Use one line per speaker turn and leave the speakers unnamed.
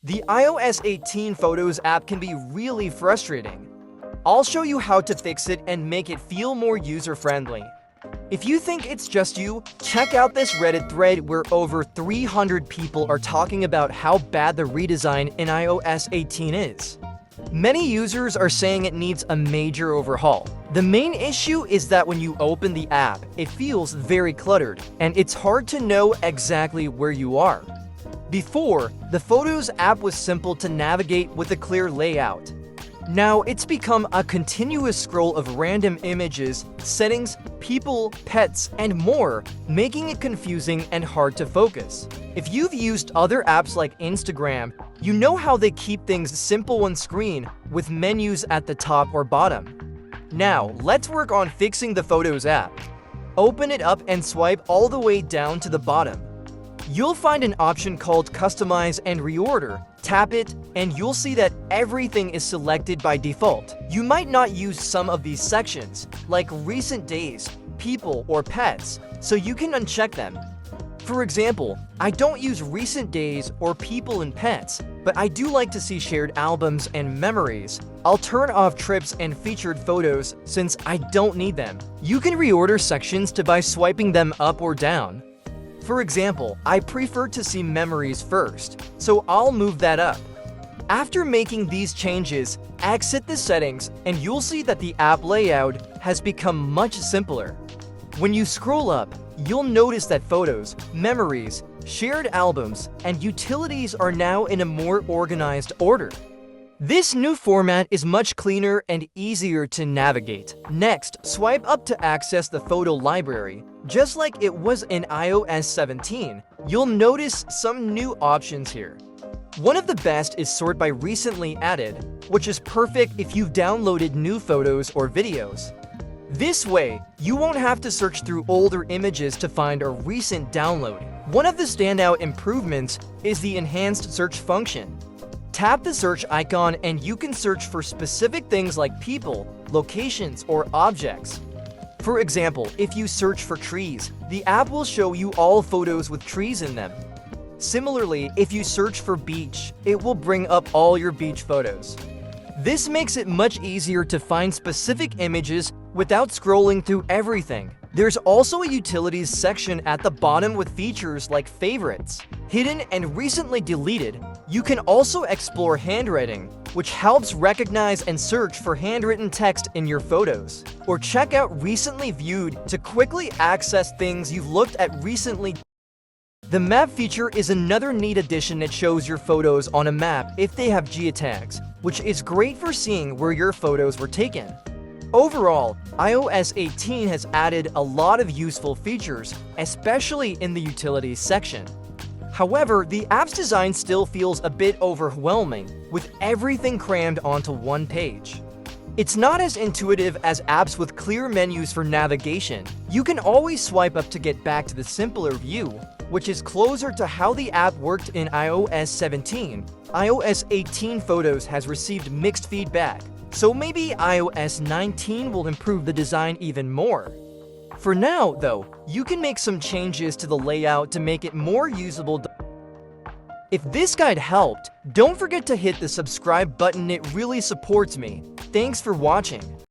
The iOS 18 Photos app can be really frustrating. I'll show you how to fix it and make it feel more user-friendly. If you think it's just you, check out this Reddit thread where over 300 people are talking about how bad the redesign in iOS 18 is. Many users are saying it needs a major overhaul. The main issue is that when you open the app, it feels very cluttered, and it's hard to know exactly where you are. Before, the Photos app was simple to navigate with a clear layout. Now it's become a continuous scroll of random images, settings, people, pets, and more, making it confusing and hard to focus. If you've used other apps like Instagram, you know how they keep things simple on screen with menus at the top or bottom. Now, let's work on fixing the Photos app. Open it up and swipe all the way down to the bottom. You'll find an option called Customize and Reorder. Tap it, and you'll see that everything is selected by default. You might not use some of these sections, like recent days, people, or pets, so you can uncheck them. For example, I don't use recent days or people and pets, but I do like to see shared albums and memories. I'll turn off trips and featured photos since I don't need them. You can reorder sections by swiping them up or down. For example, I prefer to see memories first, so I'll move that up. After making these changes, exit the settings and you'll see that the app layout has become much simpler. When you scroll up, you'll notice that photos, memories, shared albums, and utilities are now in a more organized order. This new format is much cleaner and easier to navigate. Next, swipe up to access the photo library. Just like it was in iOS 17, you'll notice some new options here. One of the best is sort by recently added, which is perfect if you've downloaded new photos or videos. This way, you won't have to search through older images to find a recent download. One of the standout improvements is the enhanced search function. Tap the search icon and you can search for specific things like people, locations, or objects. For example, if you search for trees, the app will show you all photos with trees in them. Similarly, if you search for beach, it will bring up all your beach photos. This makes it much easier to find specific images without scrolling through everything. There's also a utilities section at the bottom with features like favorites. Hidden and recently deleted, you can also explore handwriting, which helps recognize and search for handwritten text in your photos. Or check out recently viewed to quickly access things you've looked at recently. The map feature is another neat addition that shows your photos on a map if they have geotags, which is great for seeing where your photos were taken. Overall, iOS 18 has added a lot of useful features, especially in the utilities section. However, the app's design still feels a bit overwhelming, with everything crammed onto one page. It's not as intuitive as apps with clear menus for navigation. You can always swipe up to get back to the simpler view, which is closer to how the app worked in iOS 17. iOS 18 Photos has received mixed feedback, so maybe iOS 19 will improve the design even more. For now, though, you can make some changes to the layout to make it more usable. If this guide helped, don't forget to hit the subscribe button, it really supports me. Thanks for watching.